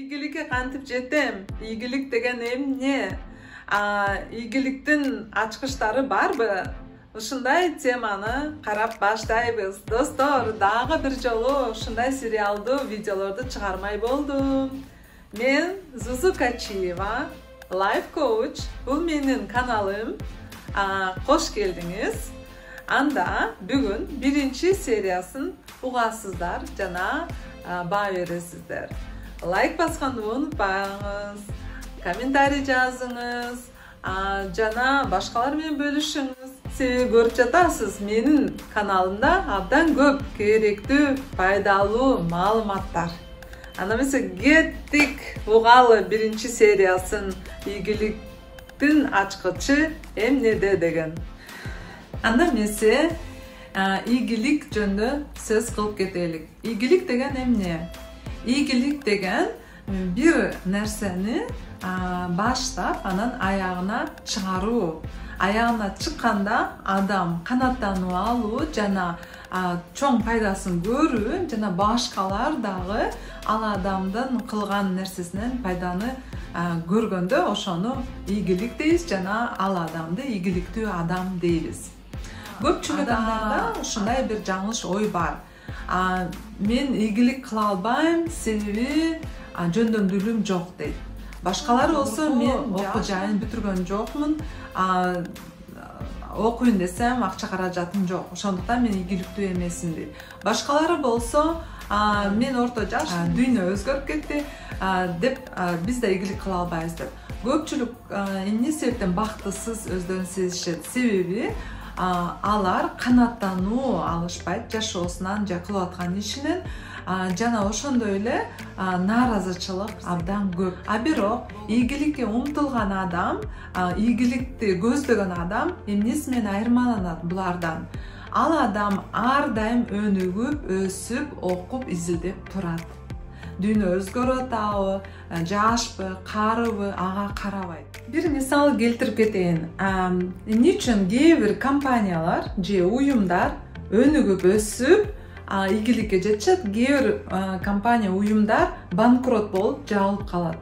İyigilikке kantip жетем. İyigilik деген эмне? İyigiliktin açkıçları barбы? Ушундай теманы карап баштайбыз. Достор, дагы бир жолу ушундай сериалдуу видеолорду чыгармай болдум. Мен Зузу Качиева, Life Coach. Бул менин каналым. Кош келдиңиz. Анда бүгүн биринчи сериясын угасыздар жана баа бересиздер. Лайк басканды унутпаңыз, комментарий жазыңыз, жана башкалар менен бөлүшүңүз. Себеби көрүп жатасыз, менин каналымда абдан көп керектүү, пайдалуу маалыматтар. Анда эмесе кеттик угалы биринчи сериясын ийгиликтин ачкычы эмнеде деген. Анда эмесе ийгилик жөнүндө сөз кылып кетелик. Ийгилик деген эмне? İyigilik деген bir nerseni başlap анан аягына чыгаруу. Аягына чыкканда адам канаттанып алуу жана чоң пайдасын көрүү жана башкалар дагы ал адамдын кылган нерсесинен пайданы көргөндө ошону ийгилик дейбиз жана ал адамды ийгиликтүү адам дейбиз. Көпчүлүк адамдарда ушундай бир жаңылыш ой бар. Мен ийгилик кыла албайм, себеби жөндөмдүүлүгүм жок дейт. Башкалар болсо мен окуу жайын бүтүргөн жокмун, окуйм десем акча каражатым жок, ошондуктан мен ийгиликтүү эмесмин дейт. Башкалары болсо мен орто жаш, дүйнө өзгөрүп кетти деп биз да ийгилик кыла албайбыз деп. Көпчүлүк эмне себептен бактысыз өздөрүн сезишет, себеби алар канаттануу алышпайт жашоосунан же кылып аткан ишинен жана ошондой эле нааразычылык абдан көп. Бирок ийгиликке умтулган адам, ийгиликти көздөгөн адам эмнеси менен айырмаланат булардан? Ал адам ар дайым өнүгүп, өсүп, окуп, изилдеп турат. Дүйнө өзгөрүп атабы, жашпы, карыбы ага карабайт. Bir misal keltirip keteyim. Эмне үчүн кээ бир компаниялар же уюмдар өнүгүп өсүп, ийгиликке жетишет, кээ бир компания уюмдар банкрот болуп жабылып калат.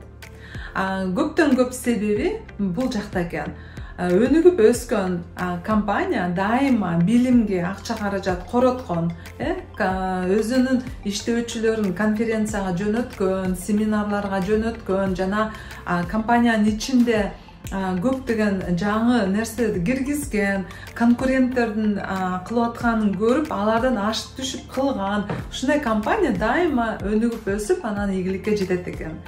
Көптөн көп себеби бул жакта экен. Өнүгүп өскөн компания дайыма билимге акча каражат короткон, өзүнүн иштөөчүлөрүн конференцияга жөнөткөн, семинарларга жөнөткөн жана компаниянын ичинде көптөгөн жаңы нерселерди киргизген, конкуренттердин кылып атканын көрүп, алардан ашып түшүп кылган, ушундай компания дайыма өнүгүп өсүп, анан ийгиликке жетет экен.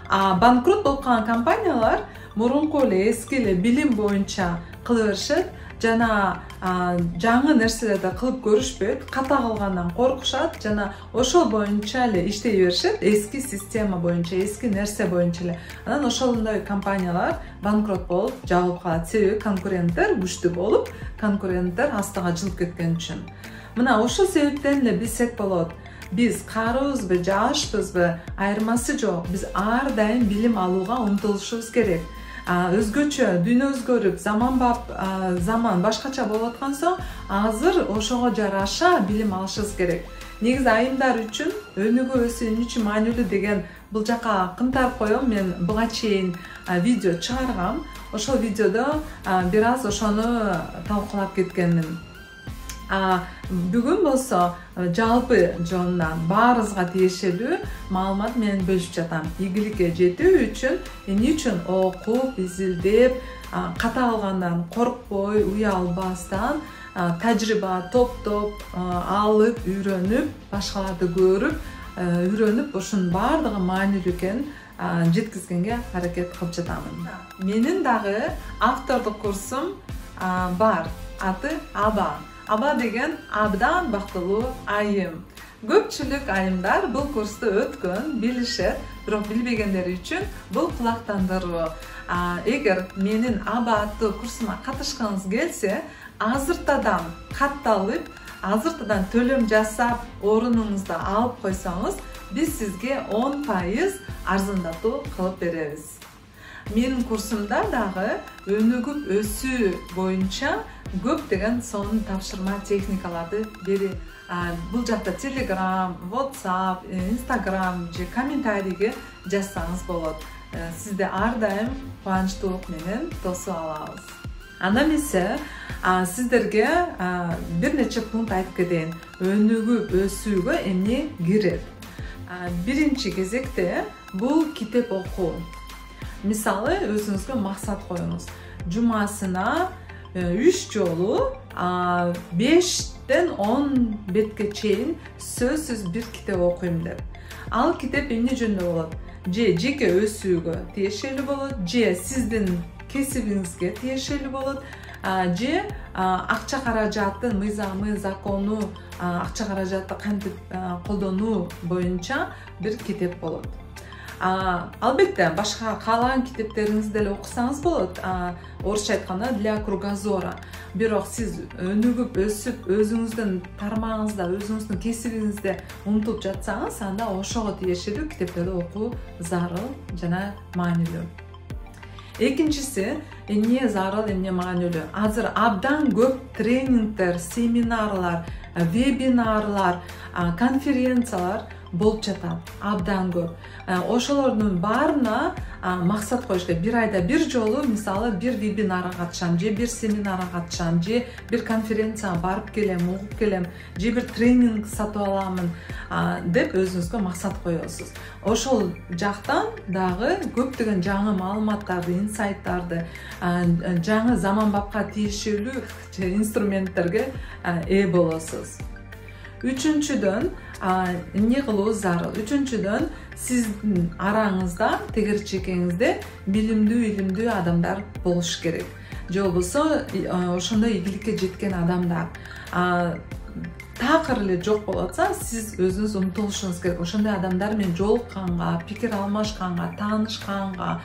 Банкрот болуп калган компаниялар мурунку эле эски эле билим боюнча кыла беришет жана жаңы нерселерди кылып көрүшпөйт, ката кылгандан коркушат жана ошол боюнча эле иштей беришет, эски система боюнча, эски нерсе боюнча эле. Анан ошондой компаниялар банкрот болуп жабылып калат. Себеби конкуренттер күчтүү болуп, конкуренттер астыга жылып кеткен үчүн. Мына ошол себептен эле билсек болот. Биз карыбызбы, жашпызбы, айырмасы жок. Биз ар дайым билим алууга умтулушубуз керек. Өзгөчө дүйнө өзгөрүп, заман башкача болуп аткан соң, азыр ошого жараша билим алышыбыз керек. Негизи айымдар үчүн өнүгүү өсүү үчүн маанилүү деген бул жака кымтарып коем. Мен буга чейин видео чыгаргам. Ошол видеодо бир аз ошону талкуулап кеткенмин. Бүгүн болсо жалпы жонунан баарыбызга тиешелүү маалымат менен бөлүшүп жатам. Ийгиликке жетүү үчүн эмне үчүн окуп, изилдеп, ката калгандан коркпой, уялбастан, тажрыйба топтоп, алып, үйрөнүп, башкаларды көрүп, үйрөнүп, ушунун баардыгы маанилүү экенин жеткизгенге аракет кылып жатамын. Менин дагы автордук курсум бар. Аты Аба. Аба деген абдан бактылуу айым. Көпчүлүк айымдар бул курсту өткөн, билишет, бирок билбегендери үчүн бул кулактандыруу. Эгер менин Аба аттуу курсума катышкыңыз келсе, азыртадан катталып, азыртадан төлөм жасап, орунуңузду алып койсоңуз, биз сизге 10% арзандатуу кылып беребиз. Менин курсумда дагы өнүгүп өсүү боюнча көптөгөн сонун тапшырма техникаларды берем. бул жакта Telegram, WhatsApp, Instagram же комментарийге жазсаңыз болот. Сизди ар дайым кубанычтуулук менен тосуп алабыз. Анда эмесе сиздерге бир нече пункт айтып кетейин. Өнүгүп өсүүгө эмне кирет? Биринчи кезекте бул китеп окуу. Мисалы өзүңүзгө максат коюңуз. Жумасына 3 жолу 5-тен 10 бетке чейин сөзсүз бир китеп окуйм деп. Ал китеп эмне жөнүндө болот? Же жеке өсүүгө тиешелүү болот, же сиздин кесибиңизге тиешелүү болот, же акча каражатын мыйзамы, закону, акча каражатты кантип колдонуу боюнча бир китеп болот. Албетте башка каалаган китептериңизди деле окусаңыз болот. Орусча айтканда для кругозора. Бирок сиз өнүгүп өсүп, өзүңүздүн тармагыңызда, өзүңүздүн кесибиңизде умтулуп жатсаңыз, анда ошого тиешелүү китептерди окуу зарыл жана маанилүү. Экинчиси, эмне зарыл, эмне маанилүү? Азыр абдан көп тренингдер, семинарлар, вебинарлар, конференциялар болуп жатат. Абдан көп. Ошолордун баарына максат коюш керек. Бир айда бир жолу, мисалы, бир вебинарга катышам, же бир семинарга катышам, же бир конференцияга барып келем, угуп келем, же бир тренинг сатып аламын деп өзүңүзгө максат коесуз. Ошол жактан дагы көптөгөн жаңы маалыматтарды, инсайттарды, жаңы заманбапка тиешелүү инструменттерге ээ болосуз. Үчүнчүдөн эмне кылуу зарыл? Үчүнчүдөн сиздин араңызда, тегерчекеңизде билимдүү адамдар болуш керек. Же болбосо ошондой ийгиликке жеткен адамдар. Такыр эле жок болуп атса, сиз өзүңүз умтулушуңуз керек. Ошондой адамдар менен жолукканга, пикир алмашканга, таанышканга.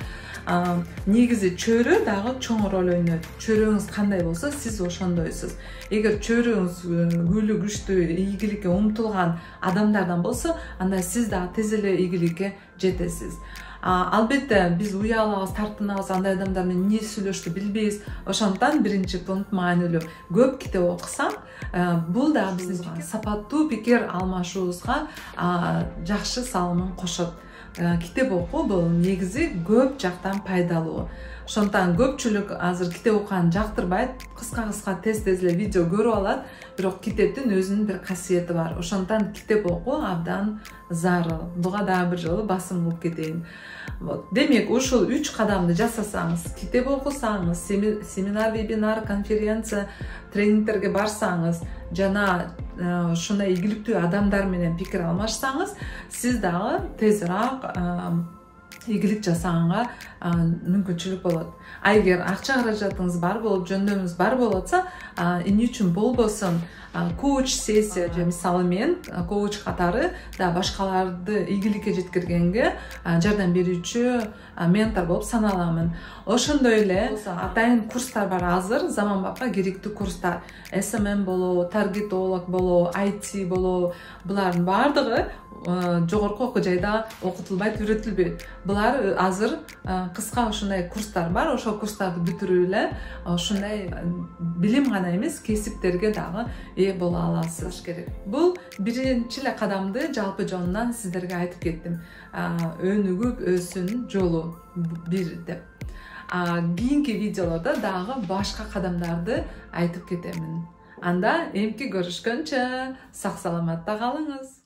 Негизи чөйрө дагы чоң роль ойнойт. Чөйрөңүз кандай болсо, сиз ошондойсуз. Эгер чөйрөңүз күлүү күчтүү, ийгиликке умтулган адамдардан болсо, анда сиз дагы тез эле ийгиликке жетесиз. Албетте биз уялабыз, тартынабыз, андай адамдар менен эмне сүйлөштү билбейбиз. Ошондуктан биринчи пункт маанилүү. Көп китеп окусак, бул да биздин сапаттуу пикир алмашуубузга жакшы салымын кошот. Китеп окуу бул негизи көп жактан пайдалуу. Ошондуктан көпчүлүк азыр китеп окуганды жактырбайт, кыска тез эле видео көрүп алат, бирок китептин өзүнүн бир касиети бар. Ошондуктан китеп окуу абдан зарыл. Буга дагы бир жолу басым кылып кетейин. Демек, ушул 3 кадамды жасасаңыз, китеп окусаңыз, семинар, вебинар, конференция, тренингтерге барсаңыз, жана ушундай ийгиликтүү адамдар менен пикир алмашсаңыз, сиз дагы тезирээк ийгилик жасаганга мүмкүнчүлүк болот. Эгер акча каражатыңыз бар болуп, жөндөмүңүз бар болуп атса, эмне үчүн болбосун, коуч сессия же мисалы мен коуч катары да башкаларды ийгиликке жеткиргенге жардам берүүчү ментор болуп саналамын. Ошондой эле атайын курстар бар азыр, заманбапка керектүү курстар. SMM болобу, таргетолог болобу, IT болобу, булардын баардыгы жогорку окуу жайда окутулбайт, үйрөтүлбөйт. Булар азыр кыска ушундай курстар бар. Ошол курстарды бүтүрүп эле ушундай билим гана эмес, кесиптерге дагы ээ боло аласыз керек. Бул биринчи эле кадамды жалпы жонунан сиздерге айтып кеттим. Өнүгүп өсүүнүн жолу бир деп. Кийинки видеолордо дагы башка кадамдарды айтып кетемин. Анда эмки көрүшкөнчө сак саламатта калыңыз.